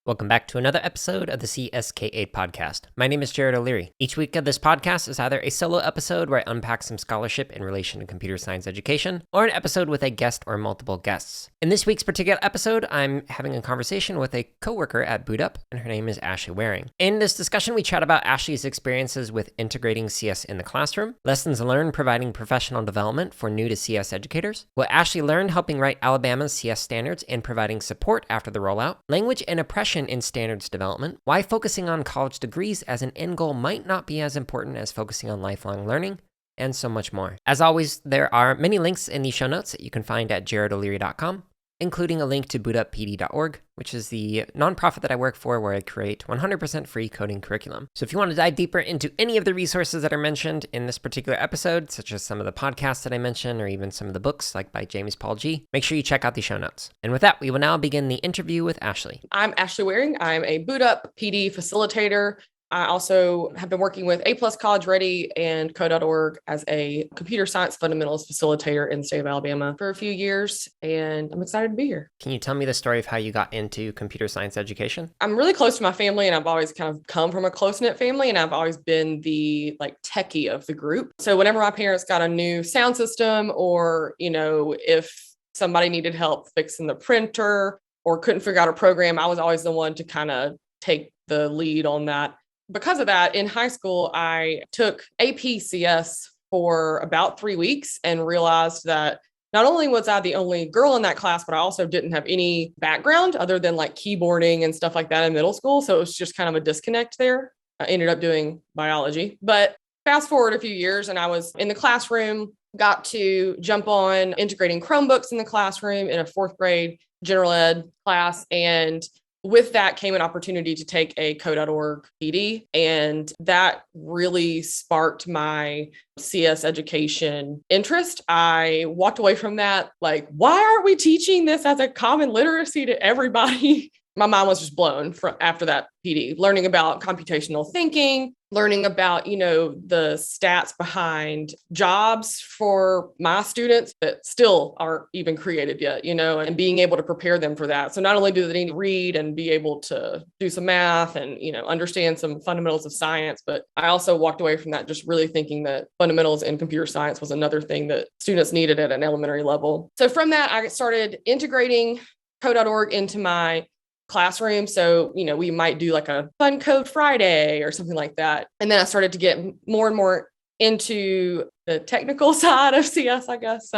Welcome back to another episode of the CSK8 podcast. My name is Jared O'Leary. Each week of this podcast is either a solo episode where I unpack some scholarship in relation to computer science education, or an episode with a guest or multiple guests. In this week's particular episode, I'm having a conversation with a coworker at Boot Up, and her name is Ashley Waring. In this discussion, we chat about Ashley's experiences with integrating CS in the classroom, lessons learned providing professional development for new to CS educators, what Ashley learned helping write Alabama's CS standards and providing support after the rollout, language and oppression in standards development, why focusing on college degrees as an end goal might not be as important as focusing on lifelong learning, and so much more. As always, there are many links in the show notes that you can find at jaredoleary.com, including a link to bootuppd.org, which is the nonprofit that I work for where I create 100% free coding curriculum. So if you want to dive deeper into any of the resources that are mentioned in this particular episode, such as some of the podcasts that I mentioned, or even some of the books like by James Paul G., make sure you check out the show notes. And with that, we will now begin the interview with Ashley. I'm Ashley Waring. I'm a Boot Up PD facilitator. I also have been working with A+ College Ready and co.org as a computer science fundamentals facilitator in the state of Alabama for a few years, and I'm excited to be here. Can you tell me the story of how you got into computer science education? I'm really close to my family, and I've always kind of come from a close-knit family, and I've always been the techie of the group. So whenever my parents got a new sound system, or, if somebody needed help fixing the printer or couldn't figure out a program, I was always the one to kind of take the lead on that. Because of that, in high school, I took AP CS for about 3 weeks and realized that not only was I the only girl in that class, but I also didn't have any background other than keyboarding and stuff like that in middle school. So it was just kind of a disconnect there. I ended up doing biology. But fast forward a few years and I was in the classroom, got to jump on integrating Chromebooks in the classroom in a fourth grade general ed class. And with that came an opportunity to take a co.org PD, and that really sparked my CS education interest. I walked away from that why aren't we teaching this as a common literacy to everybody? My mind was just blown after that PD, learning about computational thinking, learning about, the stats behind jobs for my students that still aren't even created yet, and being able to prepare them for that. So not only do they need to read and be able to do some math and, understand some fundamentals of science, but I also walked away from that just really thinking that fundamentals in computer science was another thing that students needed at an elementary level. So from that, I started integrating co.org into my classroom. So, we might do a fun code Friday or something like that. And then I started to get more and more into the technical side of CS, I guess,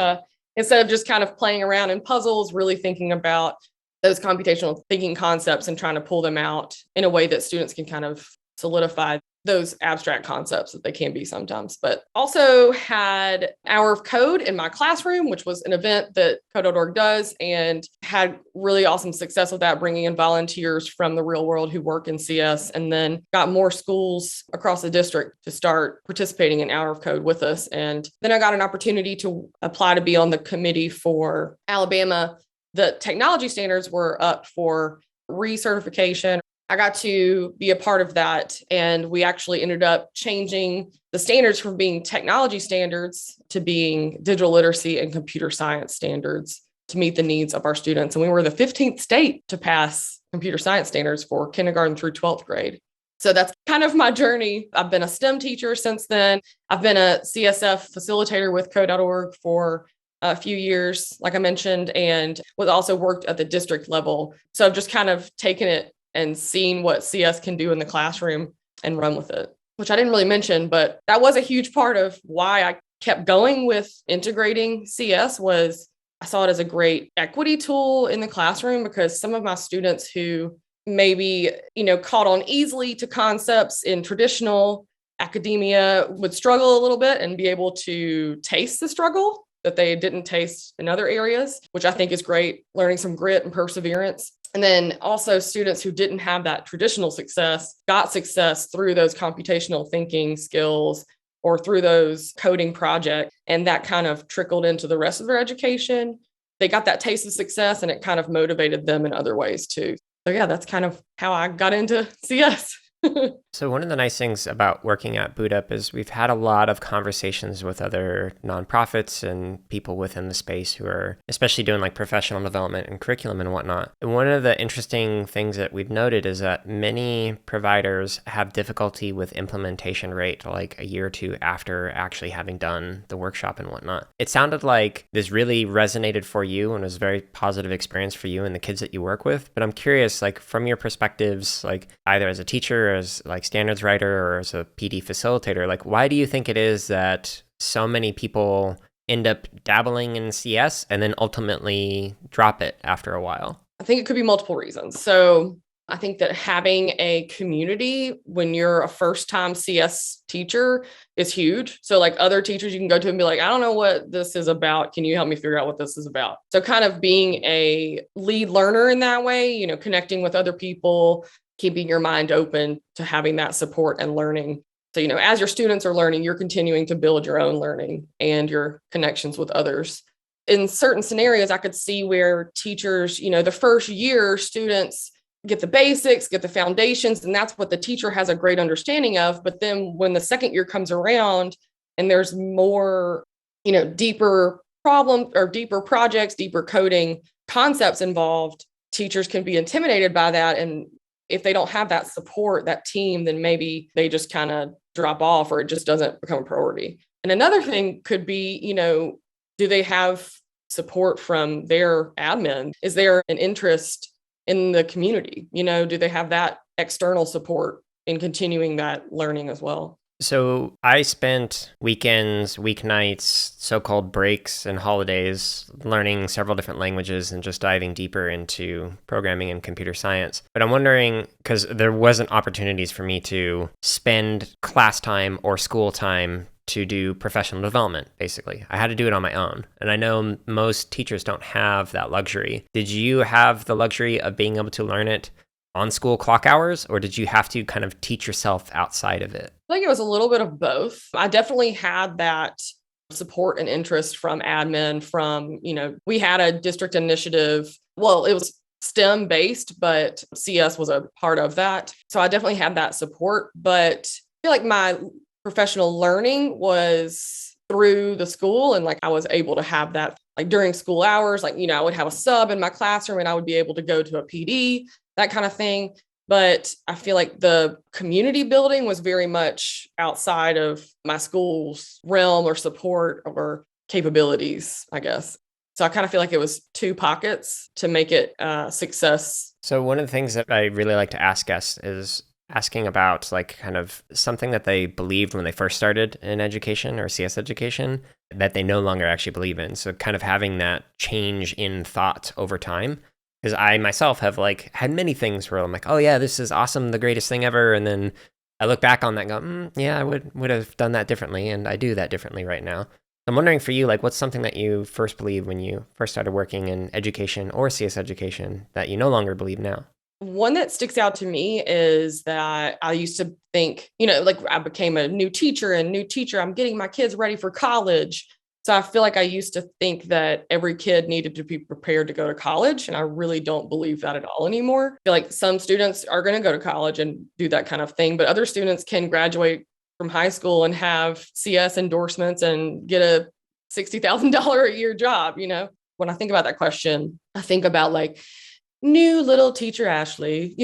instead of just kind of playing around in puzzles, really thinking about those computational thinking concepts and trying to pull them out in a way that students can kind of solidify those abstract concepts that they can be sometimes. But also had Hour of Code in my classroom, which was an event that co.org does, and had really awesome success with that, bringing in volunteers from the real world who work in CS, and then got more schools across the district to start participating in Hour of Code with us. And then I got an opportunity to apply to be on the committee for Alabama. The technology standards were up for recertification. I got to be a part of that, and we actually ended up changing the standards from being technology standards to being digital literacy and computer science standards to meet the needs of our students. And we were the 15th state to pass computer science standards for kindergarten through 12th grade. So that's kind of my journey. I've been a STEM teacher since then. I've been a CSF facilitator with co.org for a few years, like I mentioned, and was also worked at the district level. So I've just kind of taken it and seeing what CS can do in the classroom and run with it, which I didn't really mention, but that was a huge part of why I kept going with integrating CS. Was I saw it as a great equity tool in the classroom, because some of my students who maybe, caught on easily to concepts in traditional academia would struggle a little bit and be able to taste the struggle that they didn't taste in other areas, which I think is great, learning some grit and perseverance. And then also students who didn't have that traditional success got success through those computational thinking skills or through those coding projects. And that kind of trickled into the rest of their education. They got that taste of success, and it kind of motivated them in other ways too. So yeah, that's kind of how I got into CS. So one of the nice things about working at Boot Up is we've had a lot of conversations with other nonprofits and people within the space who are especially doing like professional development and curriculum and whatnot. And one of the interesting things that we've noted is that many providers have difficulty with implementation rate like a year or two after actually having done the workshop and whatnot. It sounded like this really resonated for you and was a very positive experience for you and the kids that you work with. But I'm curious, like from your perspectives, like either as a teacher, as like standards writer, or as a PD facilitator, like why do you think it is that so many people end up dabbling in CS and then ultimately drop it after a while? I think it could be multiple reasons. So I think that having a community when you're a first time CS teacher is huge. So like other teachers you can go to and be like, I don't know what this is about. Can you help me figure out what this is about? So kind of being a lead learner in that way, connecting with other people, keeping your mind open to having that support and learning. So, as your students are learning, you're continuing to build your own learning and your connections with others. In certain scenarios, I could see where teachers, the first year students get the basics, get the foundations, and that's what the teacher has a great understanding of. But then when the second year comes around and there's more, deeper problem or deeper projects, deeper coding concepts involved, teachers can be intimidated by that. And if they don't have that support, that team, then maybe they just kind of drop off or it just doesn't become a priority. And another thing could be, do they have support from their admin? Is there an interest in the community? Do they have that external support in continuing that learning as well? So I spent weekends, weeknights, so-called breaks and holidays learning several different languages and just diving deeper into programming and computer science. But I'm wondering, because there wasn't opportunities for me to spend class time or school time to do professional development, basically. I had to do it on my own. And I know most teachers don't have that luxury. Did you have the luxury of being able to learn it on school clock hours, or did you have to kind of teach yourself outside of it? I think it was a little bit of both. I definitely had that support and interest from admin, from, we had a district initiative. Well, it was STEM based, but CS was a part of that. So I definitely had that support, but I feel like my professional learning was through the school. And like, I was able to have that like during school hours, like, I would have a sub in my classroom and I would be able to go to a PD, that kind of thing. But I feel like the community building was very much outside of my school's realm or support or capabilities, I guess. So I kind of feel like it was two pockets to make it a success. So one of the things that I really like to ask guests is asking about like kind of something that they believed when they first started in education or CS education that they no longer actually believe in. So kind of having that change in thought over time. Because I myself have like had many things where I'm like, oh yeah, this is awesome, the greatest thing ever. And then I look back on that and go, yeah, I would have done that differently. And I do that differently right now. I'm wondering for you, like what's something that you first believed when you first started working in education or CS education that you no longer believe now? One that sticks out to me is that I used to think, like I became a new teacher, I'm getting my kids ready for college. So I feel like I used to think that every kid needed to be prepared to go to college. And I really don't believe that at all anymore. I feel like some students are going to go to college and do that kind of thing, but other students can graduate from high school and have CS endorsements and get a $60,000 a year job. When I think about that question, I think about like new little teacher Ashley,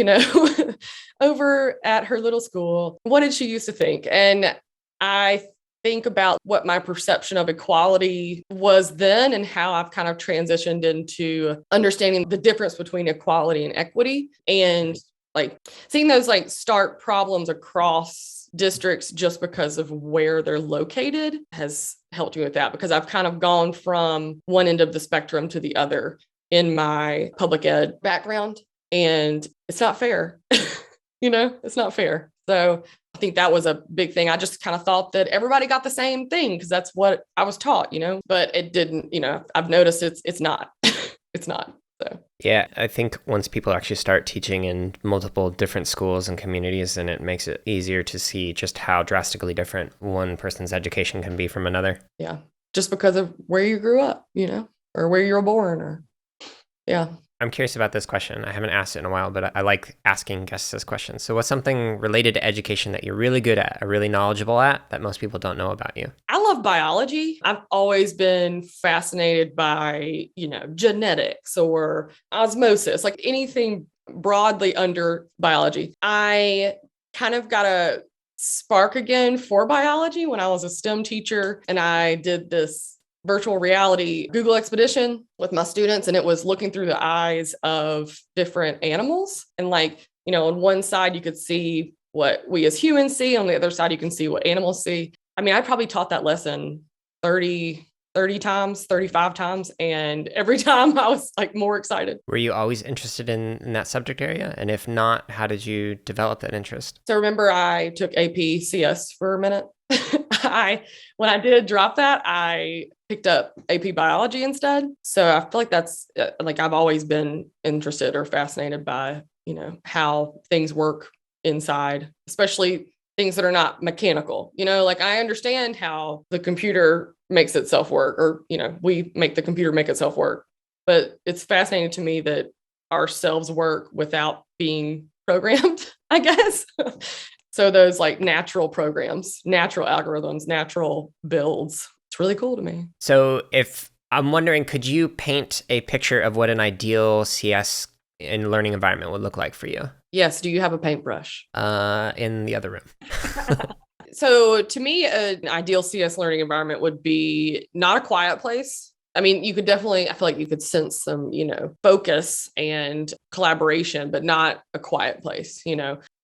over at her little school. What did she used to think? And I think about what my perception of equality was then and how I've kind of transitioned into understanding the difference between equality and equity, and like seeing those like stark problems across districts just because of where they're located has helped me with that, because I've kind of gone from one end of the spectrum to the other in my public ed background, and it's not fair. It's not fair. So I think that was a big thing. I just kind of thought that everybody got the same thing because that's what I was taught, but it didn't, I've noticed it's not, it's not. So, yeah, I think once people actually start teaching in multiple different schools and communities, then it makes it easier to see just how drastically different one person's education can be from another. Yeah. Just because of where you grew up, or where you were born, or yeah. I'm curious about this question. I haven't asked it in a while, but I like asking guests this question. So what's something related to education that you're really good at, or really knowledgeable at, that most people don't know about you? I love biology. I've always been fascinated by, genetics or osmosis, like anything broadly under biology. I kind of got a spark again for biology when I was a STEM teacher, and I did this virtual reality Google expedition with my students, and it was looking through the eyes of different animals. And on one side you could see what we as humans see, on the other side you can see what animals see. I mean, I probably taught that lesson 30 times, 35 times. And every time I was more excited. Were you always interested in that subject area? And if not, how did you develop that interest? So remember, I took AP CS for a minute. When I did drop that, I picked up AP biology instead. So I feel like that's I've always been interested or fascinated by, how things work inside, especially things that are not mechanical. I understand how the computer makes itself work, or, we make the computer make itself work. But it's fascinating to me that our cells work without being programmed, I guess. So those natural programs, natural algorithms, natural builds, it's really cool to me. So if I'm wondering, could you paint a picture of what an ideal CS and learning environment would look like for you? Yes. Do you have a paintbrush? In the other room. So to me, an ideal CS learning environment would be not a quiet place. I mean, you could definitely, I feel like you could sense some, focus and collaboration, but not a quiet place.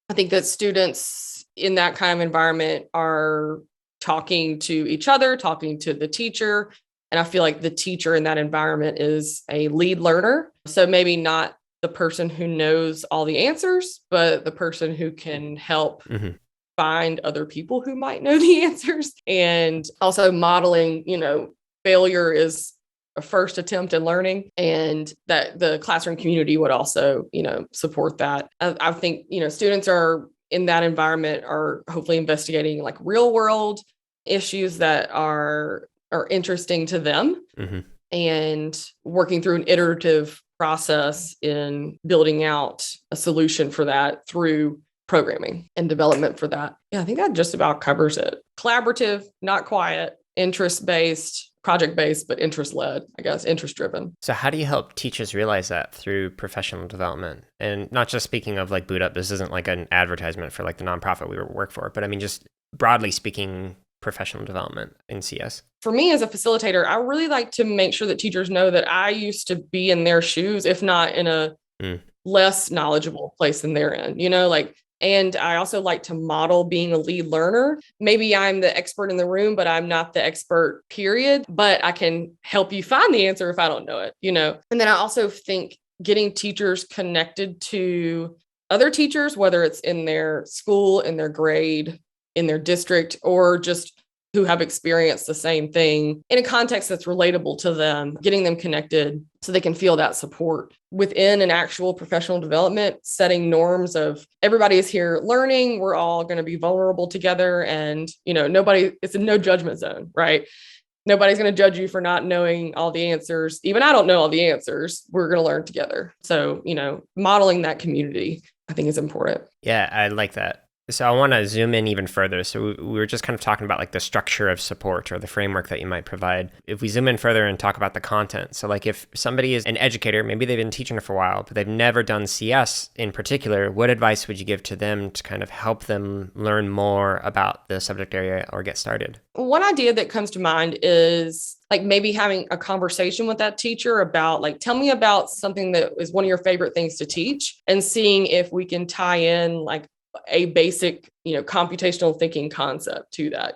I think that students in that kind of environment are talking to each other, talking to the teacher. And I feel like the teacher in that environment is a lead learner. So maybe not the person who knows all the answers, but the person who can help find other people who might know the answers. And also modeling, failure is a first attempt in learning, and that the classroom community would also, support that. I think, students are in that environment are hopefully investigating real world issues that are interesting to them, and working through an iterative process in building out a solution for that through programming and development for that. Yeah, I think that just about covers it. Collaborative, not quiet, interest-based, project-based, but interest-led, I guess, interest-driven. So how do you help teachers realize that through professional development? And not just speaking of Boot Up, this isn't an advertisement for the nonprofit we work for, but I mean, just broadly speaking, professional development in CS. For me as a facilitator, I really like to make sure that teachers know that I used to be in their shoes, if not in a less knowledgeable place than they're in, and I also like to model being a lead learner. Maybe I'm the expert in the room, but I'm not the expert, period. But I can help you find the answer if I don't know it, And then I also think getting teachers connected to other teachers, whether it's in their school, in their grade, in their district, or just who have experienced the same thing in a context that's relatable to them, getting them connected so they can feel that support within an actual professional development, setting norms of everybody is here learning. We're all going to be vulnerable together, and, it's a no judgment zone, right? Nobody's going to judge you for not knowing all the answers. Even I don't know all the answers. We're going to learn together. So, modeling that community, I think, is important. Yeah, I like that. So I want to zoom in even further. So we were just kind of talking about the structure of support or the framework that you might provide. If we zoom in further and talk about the content. So if somebody is an educator, maybe they've been teaching for a while, but they've never done CS in particular, what advice would you give to them to kind of help them learn more about the subject area or get started? One idea that comes to mind is maybe having a conversation with that teacher about tell me about something that is one of your favorite things to teach, and seeing if we can tie in a basic, computational thinking concept to that,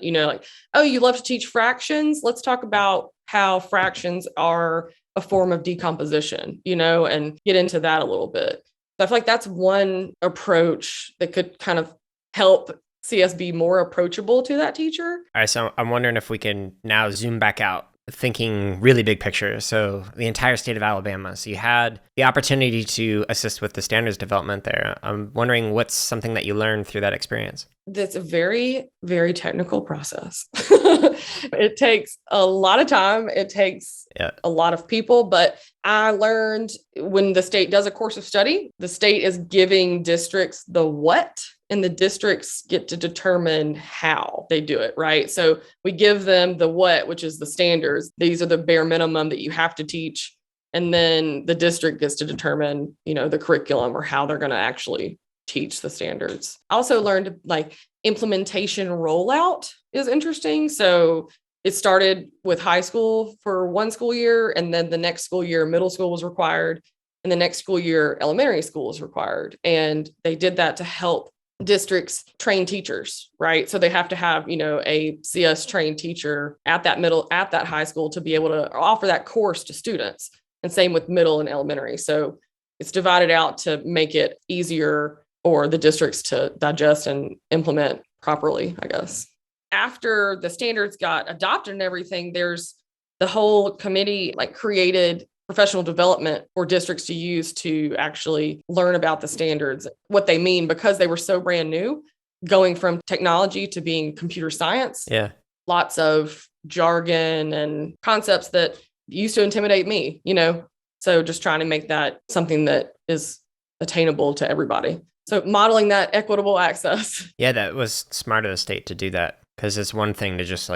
oh, you love to teach fractions. Let's talk about how fractions are a form of decomposition, and get into that a little bit. So I feel like that's one approach that could kind of help CS be more approachable to that teacher. All right. So I'm wondering if we can now zoom back out, thinking really big picture. So the entire state of Alabama. So you had the opportunity to assist with the standards development there. I'm wondering what's something that you learned through that experience? That's a very, very technical process. It takes a lot of time. It takes a lot of people. But I learned when the state does a course of study, the state is giving districts the what, and the districts get to determine how they do it, right? So we give them the what, which is the standards. These are the bare minimum that you have to teach. And then the district gets to determine, the curriculum or how they're going to actually teach the standards. I also learned like implementation rollout is interesting. So it started with high school for one school year, and then the next school year, middle school was required, and the next school year, elementary school is required. And they did that to help districts train teachers, right? So they have to have, a CS trained teacher at that high school to be able to offer that course to students. And same with middle and elementary. So it's divided out to make it easier for the districts to digest and implement properly, I guess. After the standards got adopted and everything, there's the whole committee created professional development for districts to use to actually learn about the standards, what they mean, because they were so brand new, going from technology to being computer science. Yeah. Lots of jargon and concepts that used to intimidate me, so just trying to make that something that is attainable to everybody. So modeling that equitable access. Yeah, that was smart of the state to do that, because it's one thing to just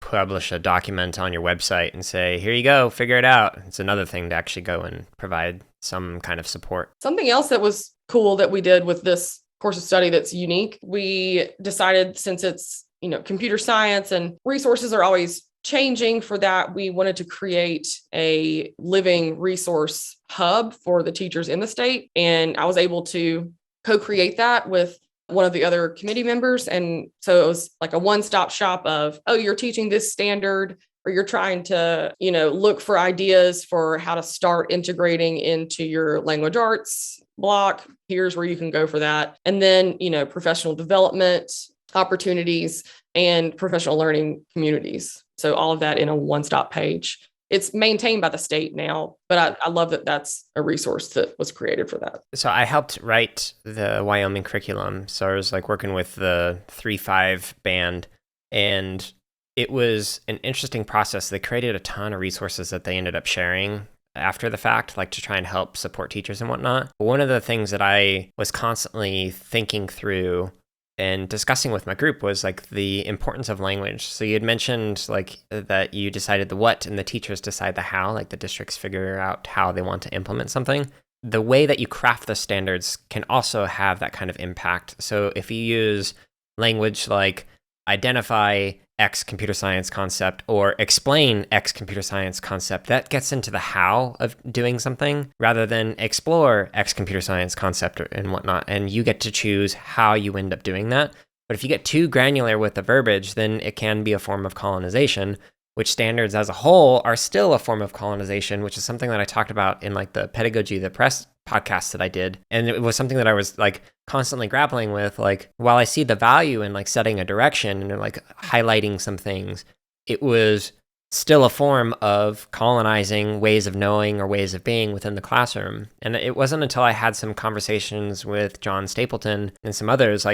publish a document on your website and say, here you go, figure it out. It's another thing to actually go and provide some kind of support. Something else that was cool that we did with this course of study that's unique, we decided, since it's, computer science and resources are always changing, for that, we wanted to create a living resource hub for the teachers in the state. And I was able to co-create that with one of the other committee members. And so it was like a one-stop shop of, oh, you're teaching this standard, or you're trying to, look for ideas for how to start integrating into your language arts block. Here's where you can go for that. And then, professional development opportunities and professional learning communities. So all of that in a one-stop page. It's maintained by the state now, but I love that that's a resource that was created for that. So I helped write the Wyoming curriculum. So I was working with the 3-5 band, and it was an interesting process. They created a ton of resources that they ended up sharing after the fact, to try and help support teachers and whatnot. But one of the things that I was constantly thinking through and discussing with my group was the importance of language. So you had mentioned that you decided the what and the teachers decide the how, the districts figure out how they want to implement something. The way that you craft the standards can also have that kind of impact. So if you use language like identify X computer science concept or explain X computer science concept, that gets into the how of doing something rather than explore X computer science concept and whatnot. And you get to choose how you end up doing that. But if you get too granular with the verbiage, then it can be a form of colonization, which standards as a whole are still a form of colonization, which is something that I talked about in the Pedagogy of the Press podcast that I did. And it was something that I was constantly grappling with. While I see the value in setting a direction and highlighting some things, it was still a form of colonizing ways of knowing or ways of being within the classroom. And it wasn't until I had some conversations with John Stapleton and some others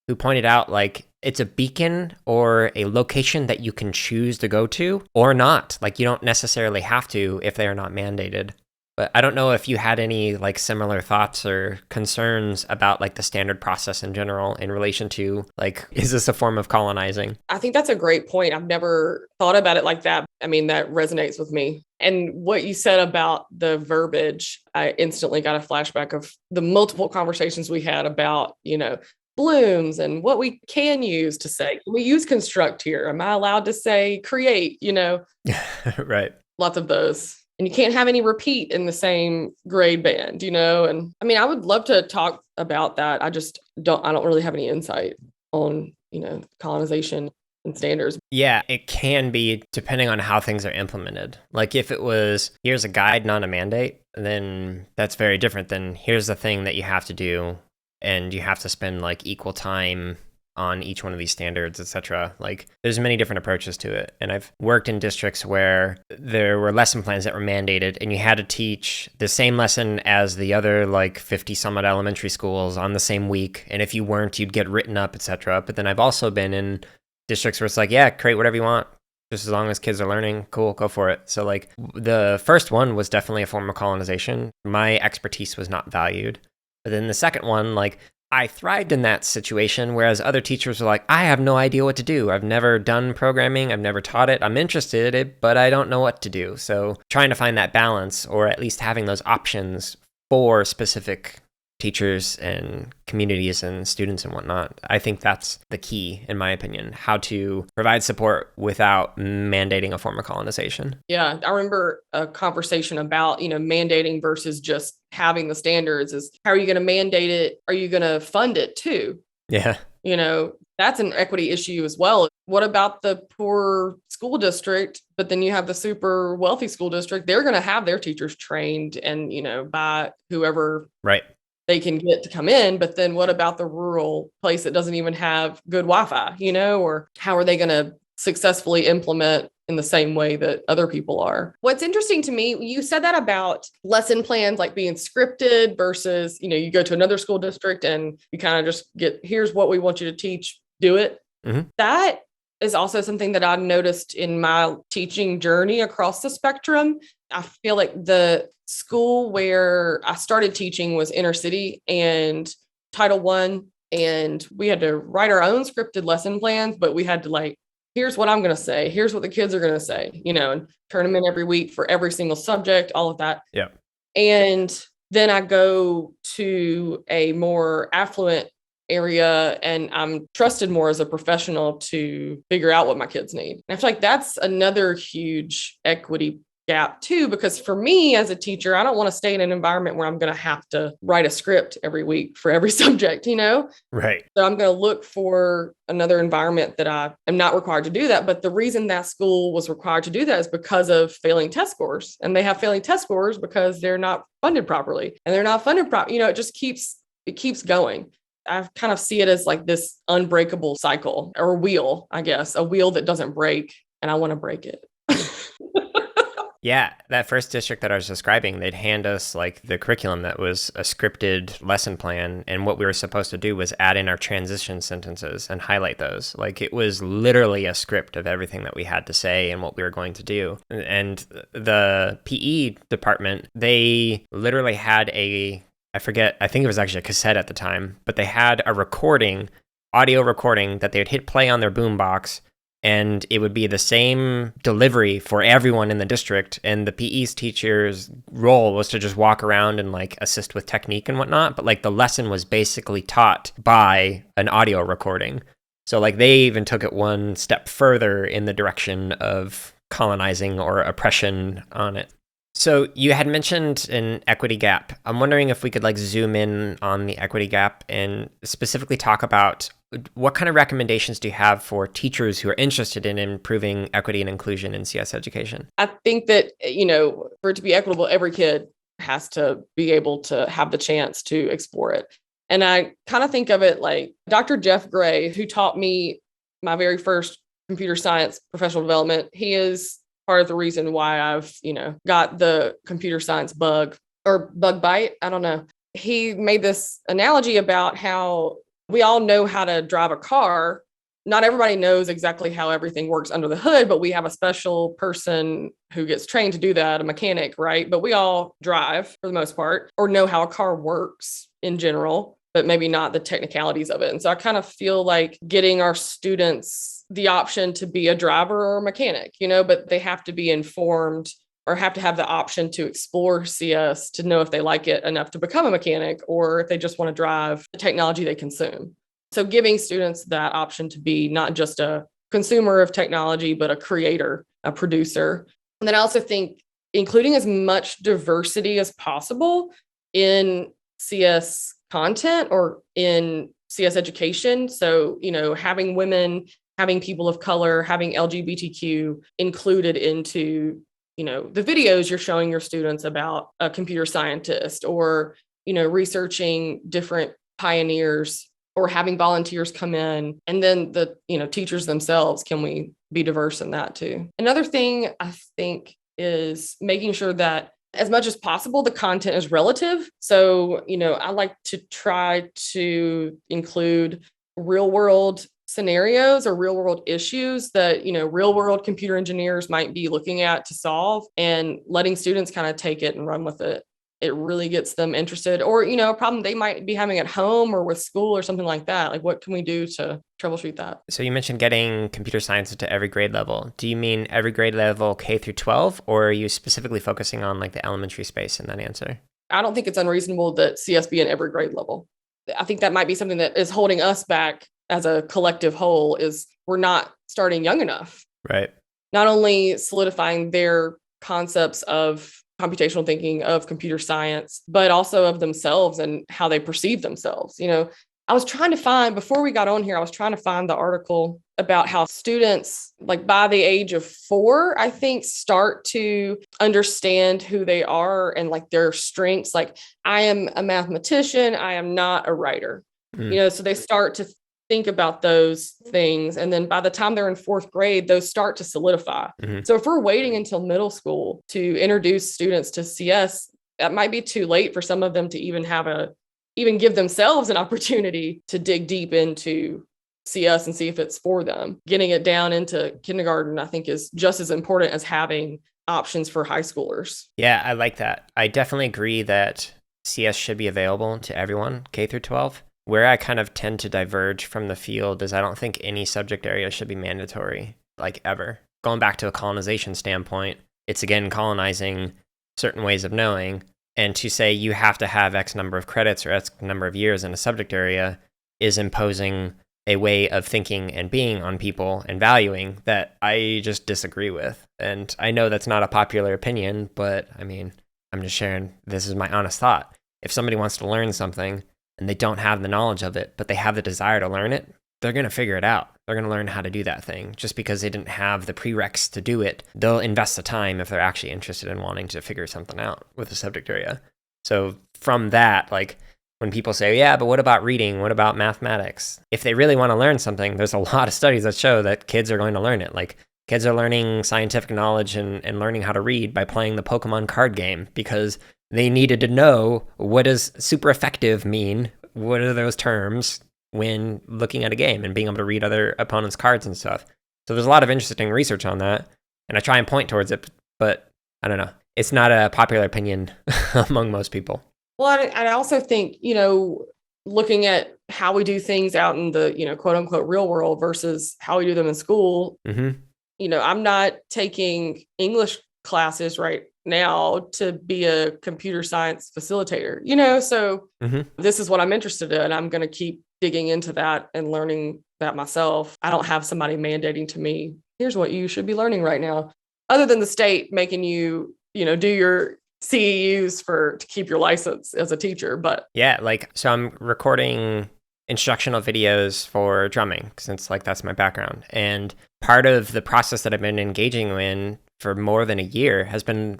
who pointed out it's a beacon or a location that you can choose to go to or not. You don't necessarily have to if they are not mandated. But I don't know if you had any similar thoughts or concerns about the standard process in general in relation to is this a form of colonizing? I think that's a great point. I've never thought about it like that. I mean, that resonates with me. And what you said about the verbiage, I instantly got a flashback of the multiple conversations we had about, blooms and what we can use to say. Can we use construct here? Am I allowed to say create, Right. Lots of those. And you can't have any repeat in the same grade band, and I mean, I would love to talk about that. I don't really have any insight on, colonization and standards. Yeah, it can be depending on how things are implemented. If it was, here's a guide, not a mandate, then that's very different than here's the thing that you have to do. And you have to spend equal time on each one of these standards, etc. Like there's many different approaches to it. And I've worked in districts where there were lesson plans that were mandated and you had to teach the same lesson as the other like 50 some odd elementary schools on the same week. And if you weren't, you'd get written up, etc. But then I've also been in districts where it's like, yeah, create whatever you want. Just as long as kids are learning, cool, go for it. So like the first one was definitely a form of colonization. My expertise was not valued. But then the second one, like I thrived in that situation, whereas other teachers were like, I have no idea what to do. I've never done programming. I've never taught it. I'm interested in it, but I don't know what to do. So trying to find that balance, or at least having those options for specific teachers and communities and students and whatnot. I think that's the key, in my opinion, how to provide support without mandating a form of colonization. Yeah, I remember a conversation about, mandating versus just having the standards is how are you going to mandate it? Are you going to fund it too? Yeah. That's an equity issue as well. What about the poor school district? But then you have the super wealthy school district. They're going to have their teachers trained and, by whoever right. they can get to come in. But then what about the rural place that doesn't even have good Wi-Fi, or how are they going to successfully implement in the same way that other people are? What's interesting to me, you said that about lesson plans, like being scripted versus, you go to another school district and you kind of just get, here's what we want you to teach, do it. Mm-hmm. That is also something that I noticed in my teaching journey across the spectrum. I feel like the school where I started teaching was inner city and Title I, and we had to write our own scripted lesson plans, but we had to here's what I'm going to say, here's what the kids are going to say, and turn them in every week for every single subject, all of that. Yeah. And then I go to a more affluent area and I'm trusted more as a professional to figure out what my kids need. And I feel like that's another huge equity gap too, because for me as a teacher, I don't want to stay in an environment where I'm going to have to write a script every week for every subject, Right. So I'm going to look for another environment that I am not required to do that. But the reason that school was required to do that is because of failing test scores. And they have failing test scores because they're not funded properly and they're not funded properly. It just keeps going. I kind of see it as like this unbreakable cycle or wheel, I guess, a wheel that doesn't break, and I want to break it. Yeah, that first district that I was describing, they'd hand us like the curriculum that was a scripted lesson plan, and what we were supposed to do was add in our transition sentences and highlight those. Like it was literally a script of everything that we had to say and what we were going to do. And the PE department, they literally had I think it was actually a cassette at the time, but they had a audio recording that they would hit play on their boombox, and it would be the same delivery for everyone in the district. And the PE's teacher's role was to just walk around and assist with technique and whatnot. But the lesson was basically taught by an audio recording. So they even took it one step further in the direction of colonizing or oppression on it. So you had mentioned an equity gap. I'm wondering if we could zoom in on the equity gap and specifically talk about what kind of recommendations do you have for teachers who are interested in improving equity and inclusion in CS education? I think that, for it to be equitable, every kid has to be able to have the chance to explore it. And I kind of think of it like Dr. Jeff Gray, who taught me my very first computer science professional development. He is part of the reason why I've, got the computer science bug or bug bite. I don't know. He made this analogy about how we all know how to drive a car. Not everybody knows exactly how everything works under the hood, but we have a special person who gets trained to do that, a mechanic, right? But we all drive for the most part or know how a car works in general, but maybe not the technicalities of it. And so I kind of feel like getting our students the option to be a driver or a mechanic, but they have to be informed or have to have the option to explore CS to know if they like it enough to become a mechanic or if they just want to drive the technology they consume. So giving students that option to be not just a consumer of technology, but a creator, a producer. And then I also think including as much diversity as possible in CS content or in CS education. So, having women, having people of color, having LGBTQ included into the videos you're showing your students about a computer scientist or, researching different pioneers or having volunteers come in. And then the, teachers themselves, can we be diverse in that too? Another thing I think is making sure that as much as possible, the content is relative. So, I like to try to include real world scenarios or real world issues that, real world computer engineers might be looking at to solve, and letting students kind of take it and run with it. It really gets them interested. Or, a problem they might be having at home or with school or something like that. Like, what can we do to troubleshoot that? So you mentioned getting computer science into every grade level. Do you mean every grade level K through 12, or are you specifically focusing on like the elementary space in that answer? I don't think it's unreasonable that CS be in every grade level. I think that might be something that is holding us back as a collective whole, is we're not starting young enough. Right. Not only solidifying their concepts of computational thinking, of computer science, but also of themselves and how they perceive themselves. I was trying to find, before we got on here, I was trying to find the article about how students, like by the age of 4, I think, start to understand who they are and like their strengths. Like, I am a mathematician, I am not a writer. So they start to think about those things. And then by the time they're in 4th grade, those start to solidify. So if we're waiting until middle school to introduce students to CS, that might be too late for some of them to even give themselves an opportunity to dig deep into CS and see if it's for them. Getting it down into kindergarten, I think, is just as important as having options for high schoolers. Yeah, I like that. I definitely agree that CS should be available to everyone, K through 12. Where I kind of tend to diverge from the field is I don't think any subject area should be mandatory, like ever. Going back to a colonization standpoint, it's again colonizing certain ways of knowing. And to say you have to have X number of credits or X number of years in a subject area is imposing a way of thinking and being on people and valuing that I just disagree with. And I know that's not a popular opinion, but I mean, I'm just sharing, this is my honest thought. If somebody wants to learn something and they don't have the knowledge of it, but they have the desire to learn it, they're going to figure it out. They're going to learn how to do that thing. Just because they didn't have the prereqs to do it, they'll invest the time if they're actually interested in wanting to figure something out with a subject area. So from that, like when people say, yeah, but what about reading? What about mathematics? If they really want to learn something, there's a lot of studies that show that kids are going to learn it. Like kids are learning scientific knowledge and learning how to read by playing the Pokemon card game because they needed to know, what does super effective mean? What are those terms when looking at a game and being able to read other opponents' cards and stuff. So there's a lot of interesting research on that, and I try and point towards it, but I don't know. It's not a popular opinion among most people. Well, I also think, looking at how we do things out in the, quote unquote, real world versus how we do them in school, I'm not taking English classes right now to be a computer science facilitator, so this is what I'm interested in. I'm going to keep digging into that and learning that myself. I don't have somebody mandating to me, here's what you should be learning right now, other than the state making you, do your CEUs to keep your license as a teacher. But yeah, so I'm recording instructional videos for drumming since that's my background. And part of the process that I've been engaging in for more than a year has been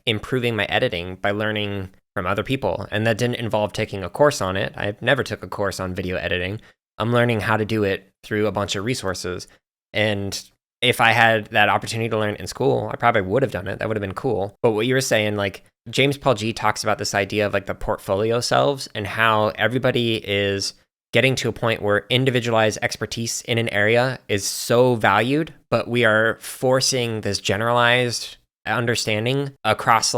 improving my editing by learning from other people. And that didn't involve taking a course on it. I never took a course on video editing. I'm learning how to do it through a bunch of resources. And if I had that opportunity to learn in school, I probably would have done it. That would have been cool. But what you were saying, James Paul G talks about this idea of the portfolio selves and how everybody is getting to a point where individualized expertise in an area is so valued, but we are forcing this generalized understanding across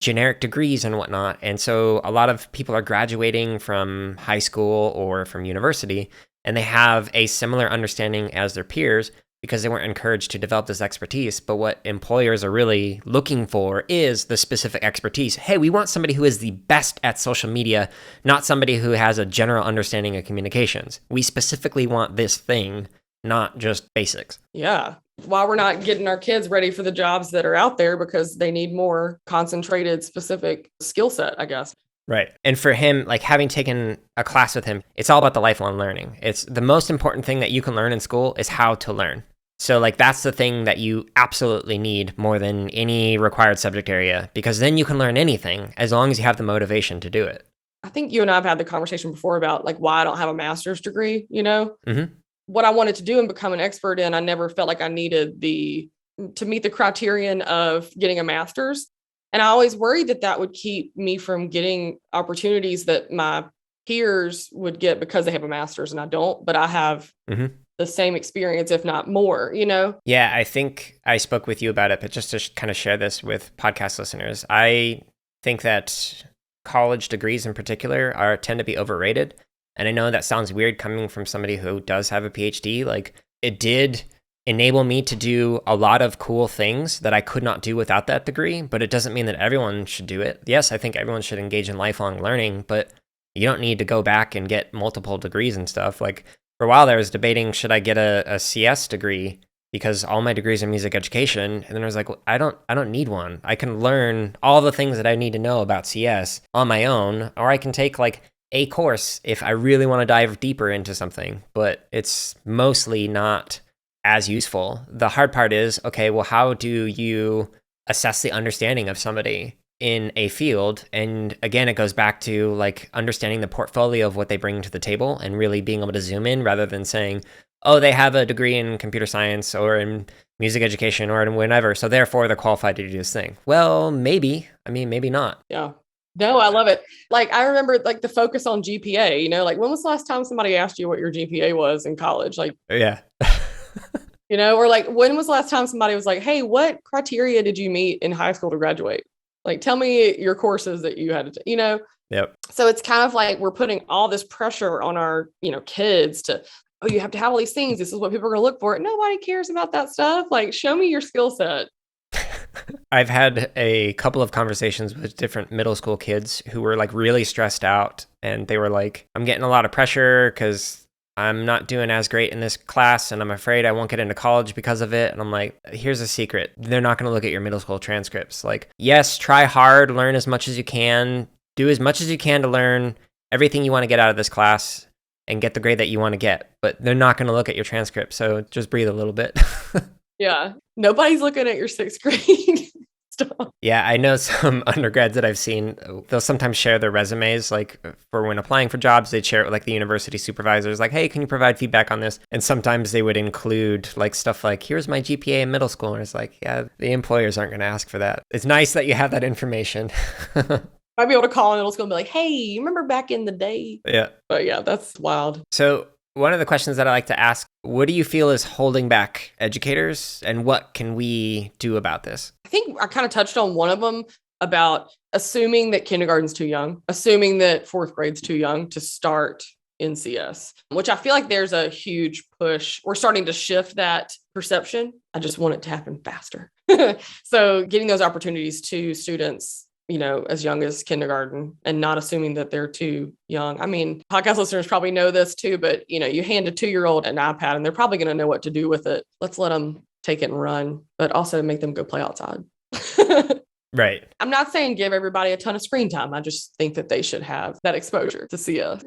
generic degrees and whatnot. And so a lot of people are graduating from high school or from university, and they have a similar understanding as their peers because they weren't encouraged to develop this expertise. But what employers are really looking for is the specific expertise. Hey, we want somebody who is the best at social media, not somebody who has a general understanding of communications. We specifically want this thing, not just basics. Yeah. Why we're not getting our kids ready for the jobs that are out there because they need more concentrated, specific skill set, I guess. Right. And for him, having taken a class with him, it's all about the lifelong learning. It's the most important thing that you can learn in school is how to learn. So that's the thing that you absolutely need more than any required subject area, because then you can learn anything as long as you have the motivation to do it. I think you and I have had the conversation before about like why I don't have a master's degree, Mm-hmm. what I wanted to do and become an expert in. I never felt like I needed to meet the criterion of getting a master's. And I always worried that that would keep me from getting opportunities that my peers would get because they have a master's and I don't, but I have Mm-hmm. the same experience, if not more. Yeah, I think I spoke with you about it, but just to kind of share this with podcast listeners, I think that college degrees in particular tend to be overrated. And I know that sounds weird coming from somebody who does have a PhD. Like, it did enable me to do a lot of cool things that I could not do without that degree, but it doesn't mean that everyone should do it. Yes, I think everyone should engage in lifelong learning, but you don't need to go back and get multiple degrees and stuff. Like, for a while there, I was debating, should I get a CS degree, because all my degrees in music education, and then I was like, well, I don't need one. I can learn all the things that I need to know about CS on my own, or I can take like a course if I really want to dive deeper into something, but it's mostly not as useful. The hard part is, okay, well, how do you assess the understanding of somebody in a field? And again, it goes back to like understanding the portfolio of what they bring to the table and really being able to zoom in rather than saying, oh, they have a degree in computer science or in music education or in whatever, so therefore they're qualified to do this thing. Well, maybe. I mean, maybe not. Yeah. No, I love it. Like, I remember like the focus on GPA, like when was the last time somebody asked you what your GPA was in college? Like, yeah. Or like, when was the last time somebody was like, hey, what criteria did you meet in high school to graduate? Like, tell me your courses that you had to, Yep. So it's kind of like we're putting all this pressure on our, kids to, oh, you have to have all these things. This is what people are going to look for. Nobody cares about that stuff. Like, show me your skill set. I've had a couple of conversations with different middle school kids who were like really stressed out, and they were like, I'm getting a lot of pressure because I'm not doing as great in this class and I'm afraid I won't get into college because of it. And I'm like, here's a secret. They're not going to look at your middle school transcripts. Like, yes, try hard, learn as much as you can, do as much as you can to learn everything you want to get out of this class and get the grade that you want to get, but they're not going to look at your transcript. So just breathe a little bit. Yeah. Nobody's looking at your sixth grade stuff. Yeah, I know some undergrads that I've seen, they'll sometimes share their resumes, like for when applying for jobs, they'd share it with like the university supervisors, like, hey, can you provide feedback on this? And sometimes they would include like stuff like, here's my GPA in middle school. And it's like, yeah, the employers aren't going to ask for that. It's nice that you have that information. I'd be able to call in middle school and be like, hey, you remember back in the day? Yeah. But yeah, that's wild. So one of the questions that I like to ask, what do you feel is holding back educators and what can we do about this? I think I kind of touched on one of them about assuming that kindergarten's too young, assuming that fourth grade's too young to start NCS, which I feel like there's a huge push. We're starting to shift that perception. I just want it to happen faster. So getting those opportunities to students, as young as kindergarten and not assuming that they're too young. I mean, podcast listeners probably know this too, but you hand a 2-year-old an iPad and they're probably going to know what to do with it. Let's let them take it and run, but also make them go play outside. Right. I'm not saying give everybody a ton of screen time. I just think that they should have that exposure to CS.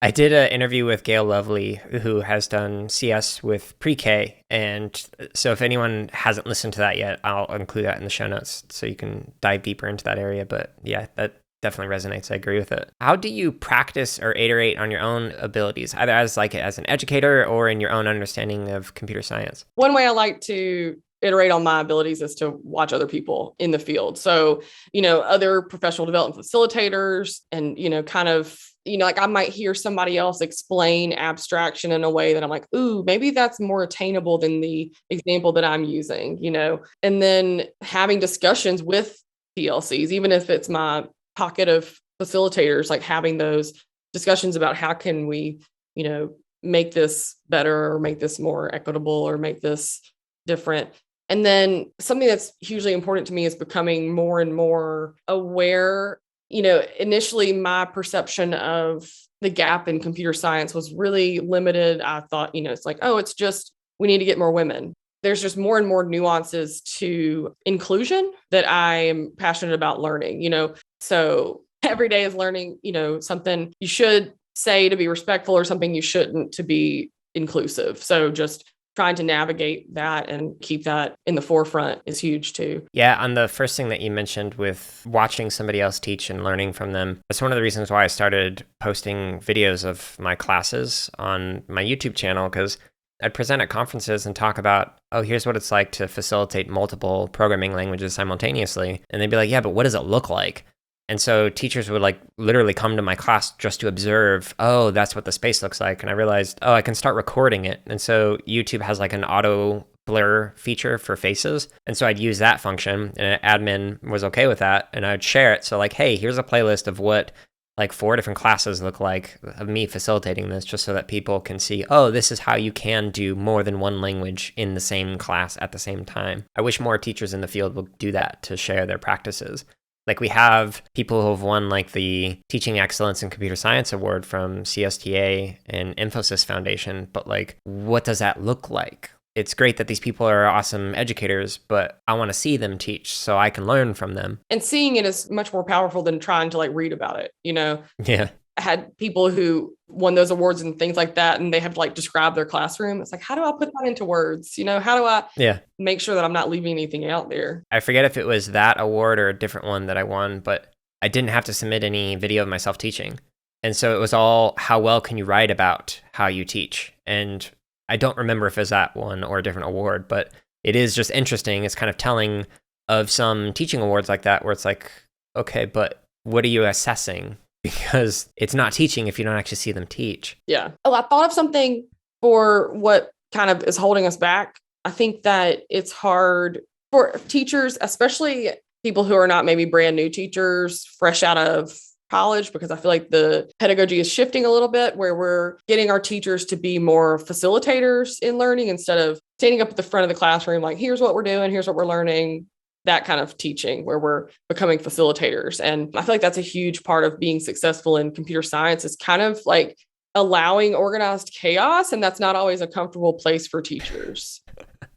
I did an interview with Gail Lovely, who has done CS with pre-K. And so if anyone hasn't listened to that yet, I'll include that in the show notes so you can dive deeper into that area. But yeah, that definitely resonates. I agree with it. How do you practice or iterate on your own abilities, either as an educator or in your own understanding of computer science? One way I like to iterate on my abilities is to watch other people in the field. So, other professional development facilitators and, kind of, like I might hear somebody else explain abstraction in a way that I'm like, ooh, maybe that's more attainable than the example that I'm using, and then having discussions with PLCs, even if it's my pocket of facilitators, like having those discussions about how can we, make this better or make this more equitable or make this different. And then something that's hugely important to me is becoming more and more aware. Initially my perception of the gap in computer science was really limited. I thought, it's like, oh, it's just, we need to get more women. There's just more and more nuances to inclusion that I am passionate about learning, so every day is learning, something you should say to be respectful or something you shouldn't to be inclusive. So just trying to navigate that and keep that in the forefront is huge too. Yeah, on the first thing that you mentioned with watching somebody else teach and learning from them, that's one of the reasons why I started posting videos of my classes on my YouTube channel, because I'd present at conferences and talk about, oh, here's what it's like to facilitate multiple programming languages simultaneously. And they'd be like, yeah, but what does it look like? And so teachers would like literally come to my class just to observe, oh, that's what the space looks like. And I realized, oh, I can start recording it. And so YouTube has like an auto blur feature for faces. And so I'd use that function, and an admin was okay with that. And I'd share it. So like, hey, here's a playlist of what like 4 different classes look like of me facilitating this, just so that people can see, oh, this is how you can do more than one language in the same class at the same time. I wish more teachers in the field would do that to share their practices. Like we have people who have won like the Teaching Excellence in Computer Science Award from CSTA and Infosys Foundation, but like, what does that look like? It's great that these people are awesome educators, but I want to see them teach so I can learn from them. And seeing it is much more powerful than trying to like read about it, you know? Yeah. I had people who won those awards and things like that, and they have to like describe their classroom. It's like, how do I put that into words? You know, how do I make sure that I'm not leaving anything out there? I forget if it was that award or a different one that I won, but I didn't have to submit any video of myself teaching. And so it was all, how well can you write about how you teach? And I don't remember if it was that one or a different award, but it is just interesting. It's kind of telling of some teaching awards like that, where it's like, okay, but what are you assessing? Because it's not teaching if you don't actually see them teach. Yeah. Oh, I thought of something for what kind of is holding us back. I think that it's hard for teachers, especially people who are not maybe brand new teachers, fresh out of college, because I feel like the pedagogy is shifting a little bit, where we're getting our teachers to be more facilitators in learning instead of standing up at the front of the classroom, like, here's what we're doing, here's what we're learning. That kind of teaching where we're becoming facilitators. And I feel like that's a huge part of being successful in computer science, is kind of like allowing organized chaos. And that's not always a comfortable place for teachers.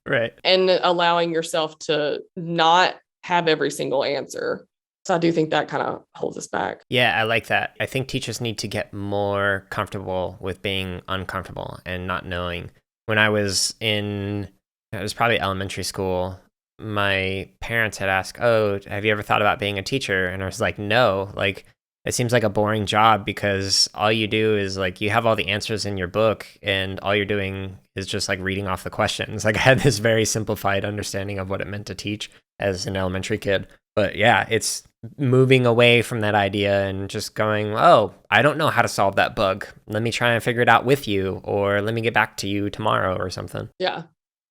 Right. And allowing yourself to not have every single answer. So I do think that kind of holds us back. Yeah, I like that. I think teachers need to get more comfortable with being uncomfortable and not knowing. When I was it was probably elementary school, my parents had asked, oh, have you ever thought about being a teacher? And I was like, no, like, it seems like a boring job, because all you do is like, you have all the answers in your book and all you're doing is just like reading off the questions. Like I had this very simplified understanding of what it meant to teach as an elementary kid. But yeah, it's moving away from that idea and just going, oh, I don't know how to solve that bug. Let me try and figure it out with you, or let me get back to you tomorrow or something. Yeah.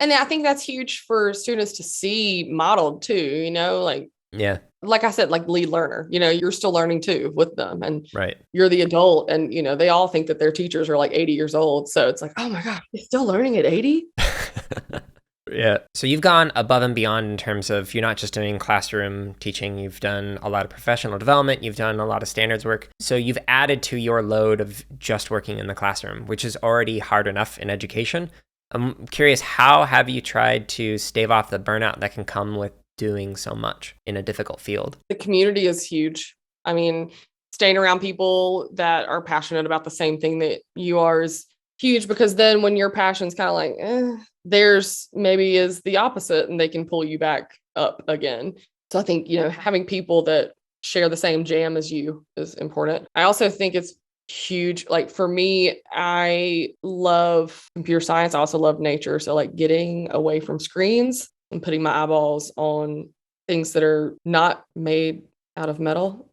And I think that's huge for students to see modeled too, you know, like, yeah, like I said, like lead learner, you know, you're still learning too with them, and right. You're the adult, and, you know, they all think that their teachers are like 80 years old. So it's like, oh my God, they're still learning at 80. Yeah. So you've gone above and beyond in terms of, you're not just doing classroom teaching, you've done a lot of professional development, you've done a lot of standards work. So you've added to your load of just working in the classroom, which is already hard enough in education. I'm curious, how have you tried to stave off the burnout that can come with doing so much in a difficult field? The community is huge. I mean, staying around people that are passionate about the same thing that you are is huge, because then when your passion's kind of like, theirs maybe is the opposite, and they can pull you back up again. So I think, you know, having people that share the same jam as you is important. I also think it's huge. Like for me, I love computer science. I also love nature. So like getting away from screens and putting my eyeballs on things that are not made out of metal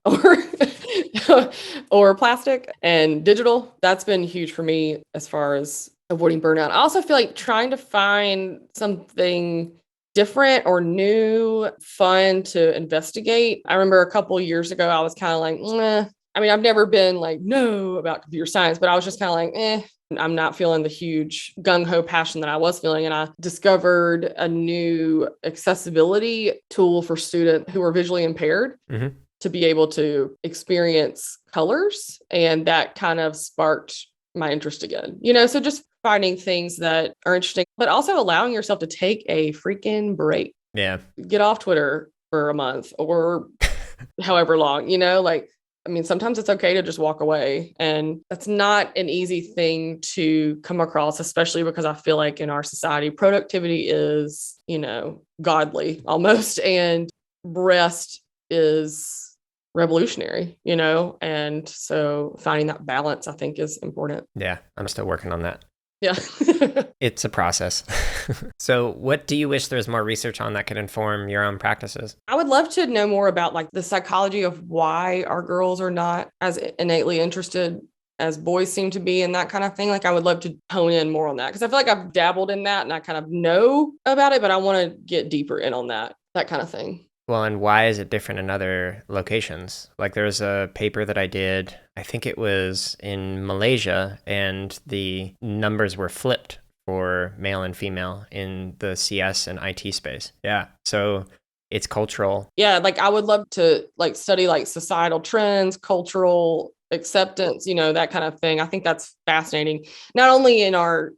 or plastic and digital. That's been huge for me as far as avoiding burnout. I also feel like trying to find something different or new, fun to investigate. I remember a couple of years ago, I was kind of like, I mean, I've never been like, no about computer science, but I was just kind of like, I'm not feeling the huge gung-ho passion that I was feeling. And I discovered a new accessibility tool for students who are visually impaired to be able to experience colors. And that kind of sparked my interest again, you know, so just finding things that are interesting, but also allowing yourself to take a freaking break. Yeah. Get off Twitter for a month or however long, you know, like I mean, sometimes it's okay to just walk away. And that's not an easy thing to come across, especially because I feel like in our society, productivity is, godly almost. And rest is revolutionary, and so finding that balance, I think, is important. Yeah, I'm still working on that. Yeah. It's a process. So what do you wish there was more research on that could inform your own practices? I would love to know more about like the psychology of why our girls are not as innately interested as boys seem to be and that kind of thing. Like I would love to hone in more on that because I feel like I've dabbled in that and I kind of know about it, but I want to get deeper in on that kind of thing. Well, and why is it different in other locations? Like there's a paper that I did, I think it was in Malaysia, and the numbers were flipped for male and female in the CS and IT space. Yeah. So it's cultural. Yeah. Like I would love to like study like societal trends, cultural acceptance, that kind of thing. I think that's fascinating, not only in our,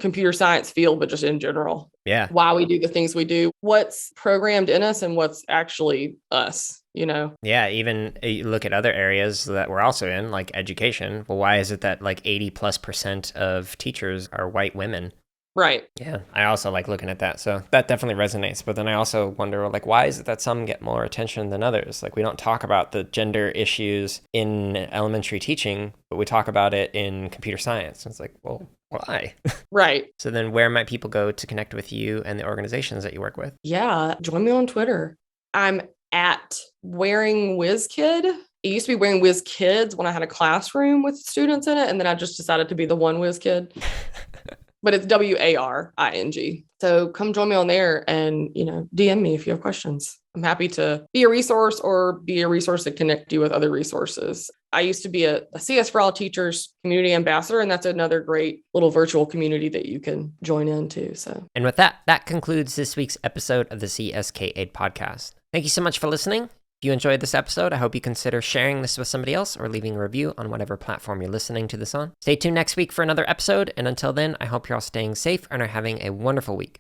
computer science field, but just in general. Yeah. Why we do the things we do, what's programmed in us and what's actually us, Yeah. Even you look at other areas that we're also in, like education. Well, why is it that like 80+% of teachers are white women? Right. Yeah. I also like looking at that. So that definitely resonates. But then I also wonder, like, why is it that some get more attention than others? Like, we don't talk about the gender issues in elementary teaching, but we talk about it in computer science. And it's like, well, why? Right. So then where might people go to connect with you and the organizations that you work with? Yeah. Join me on Twitter. I'm at Wearing Whiz Kid. It used to be Wearing Whiz Kids when I had a classroom with students in it. And then I just decided to be the one Whiz Kid. But it's WARING. So come join me on there and, DM me if you have questions. I'm happy to be a resource or be a resource to connect you with other resources. I used to be a CS for All Teachers community ambassador, and that's another great little virtual community that you can join into. So, and with that concludes this week's episode of the CSK8 podcast. Thank you so much for listening. If you enjoyed this episode, I hope you consider sharing this with somebody else or leaving a review on whatever platform you're listening to this on. Stay tuned next week for another episode, and until then, I hope you're all staying safe and are having a wonderful week.